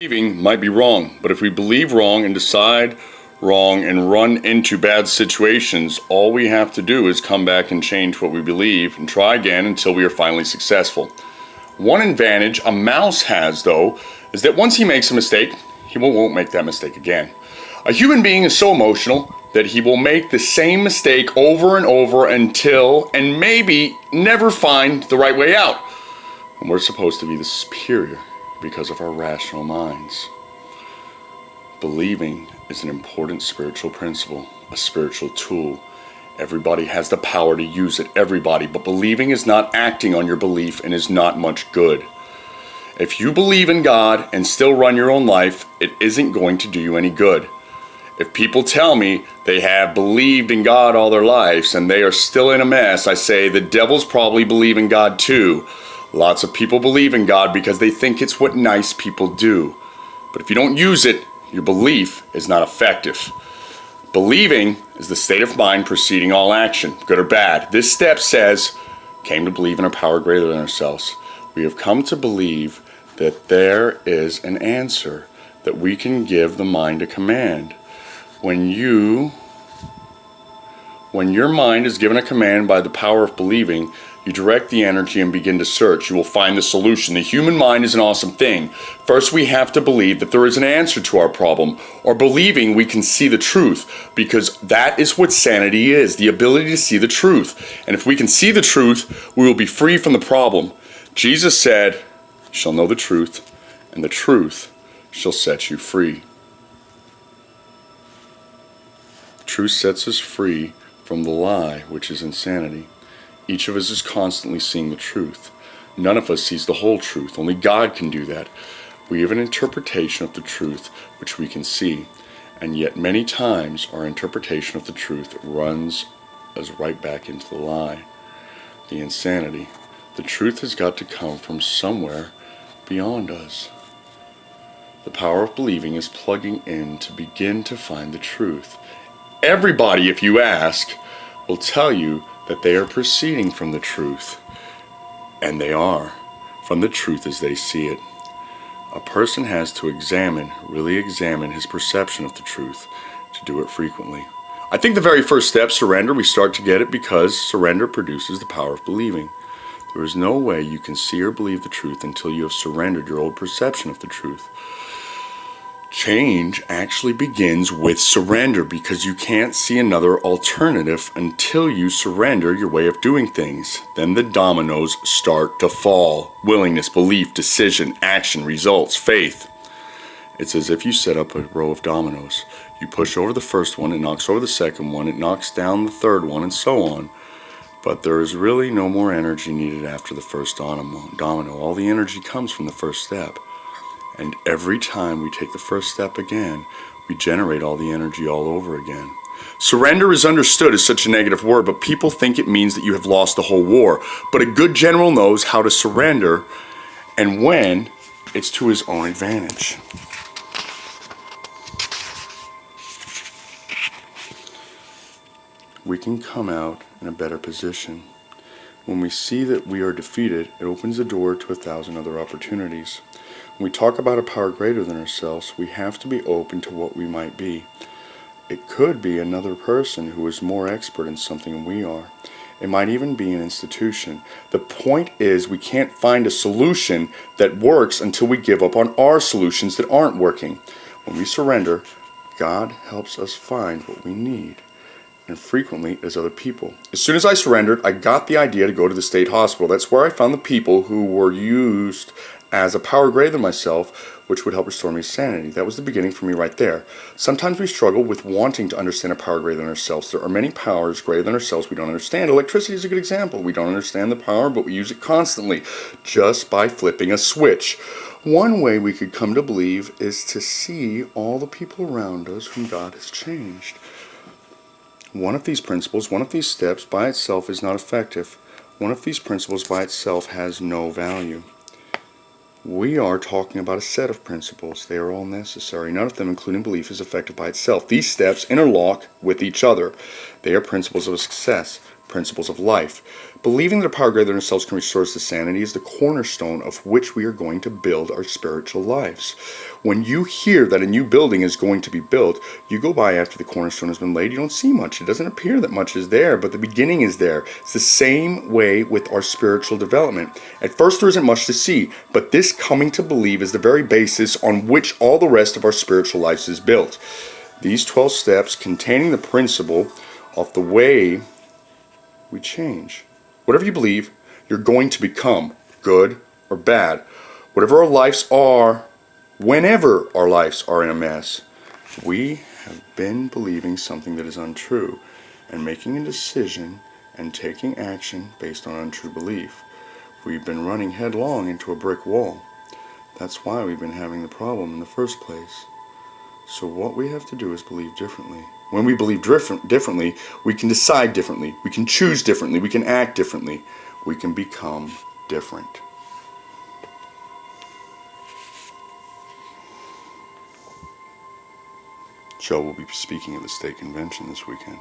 Believing might be wrong, but if we believe wrong and decide wrong and run into bad situations, all we have to do is come back and change what we believe and try again until we are finally successful. One advantage a mouse has, though, is that once he makes a mistake, he won't make that mistake again. A human being is so emotional that he will make the same mistake over and over until, and maybe never find the right way out. And we're supposed to be the superior because of our rational minds. Believing is an important spiritual principle, a spiritual tool. Everybody has the power to use it, everybody, but believing is not acting on your belief and is not much good. If you believe in God and still run your own life, it isn't going to do you any good. If people tell me they have believed in God all their lives and they are still in a mess, I say the devils probably believe in God too. Lots of people believe in God because they think it's what nice people do. But if you don't use it, your belief is not effective. Believing is the state of mind preceding all action, good or bad. This step says, came to believe in a power greater than ourselves. We have come to believe that there is an answer, that we can give the mind a command. When your mind is given a command by the power of believing, you direct the energy and begin to search. You will find the solution. The human mind is an awesome thing. First, we have to believe that there is an answer to our problem, or believing we can see the truth, because that is what sanity is, the ability to see the truth. And if we can see the truth, we will be free from the problem. Jesus said, "You shall know the truth, and the truth shall set you free." Truth sets us free from the lie, which is insanity. Each of us is constantly seeing the truth. None of us sees the whole truth. Only God can do that. We have an interpretation of the truth which we can see, and yet many times our interpretation of the truth runs us right back into the lie, the insanity. The truth has got to come from somewhere beyond us. The power of believing is plugging in to begin to find the truth. Everybody, if you ask, will tell you that they are proceeding from the truth, and they are, from the truth as they see it. A person has to really examine his perception of the truth, to do it frequently. I think the very first step, surrender, we start to get it because surrender produces the power of believing. There is no way you can see or believe the truth until you have surrendered your old perception of the truth. Change actually begins with surrender, because you can't see another alternative until you surrender your way of doing things. Then the dominoes start to fall. Willingness, belief, decision, action, results, faith. It's as if you set up a row of dominoes. You push over the first one, it knocks over the second one, it knocks down the third one, and so on. But there is really no more energy needed after the first domino. All the energy comes from the first step. And every time we take the first step again, we generate all the energy all over again. Surrender is understood as such a negative word, but people think it means that you have lost the whole war. But a good general knows how to surrender, and when it's to his own advantage. We can come out in a better position. When we see that we are defeated, it opens the door to 1,000 other opportunities. When we talk about a power greater than ourselves, we have to be open to what we might be. It could be another person who is more expert in something than we are. It might even be an institution. The point is, we can't find a solution that works until we give up on our solutions that aren't working. When we surrender, God helps us find what we need, and frequently as other people. As soon as I surrendered, I got the idea to go to the state hospital. That's where I found the people who were used as a power greater than myself, which would help restore me sanity. That was the beginning for me right there. Sometimes we struggle with wanting to understand a power greater than ourselves. There are many powers greater than ourselves we don't understand. Electricity is a good example. We don't understand the power, but we use it constantly, just by flipping a switch. One way we could come to believe is to see all the people around us whom God has changed. One of these principles, one of these steps by itself is not effective. One of these principles by itself has no value. We are talking about a set of principles. They are all necessary. None of them, including belief, is effective by itself. These steps interlock with each other. They are principles of success. principles of life. Believing that a power greater than ourselves can restore us to sanity is the cornerstone of which we are going to build our spiritual lives. When you hear that a new building is going to be built, you go by after the cornerstone has been laid, you don't see much. It doesn't appear that much is there, but the beginning is there. It's the same way with our spiritual development. At first there isn't much to see, but this coming to believe is the very basis on which all the rest of our spiritual lives is built. These 12 steps containing the principle of the way we change. Whatever you believe, you're going to become, good or bad. Whatever our lives are, whenever our lives are in a mess, we have been believing something that is untrue and making a decision and taking action based on untrue belief. We've been running headlong into a brick wall. That's why we've been having the problem in the first place. So what we have to do is believe differently. When we believe differently, we can decide differently. We can choose differently. We can act differently. We can become different. Joe will be speaking at the state convention this weekend.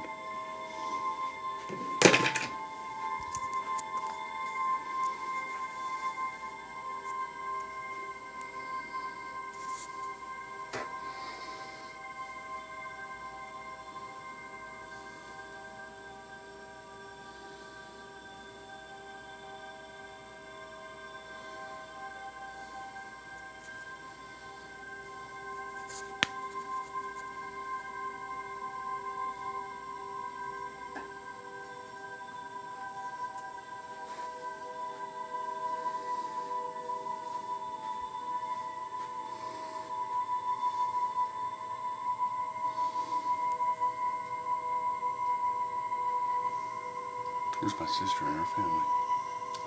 Here's my sister and her family.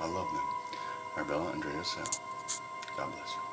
I love them. Arbella, Andrea, Sal. God bless you.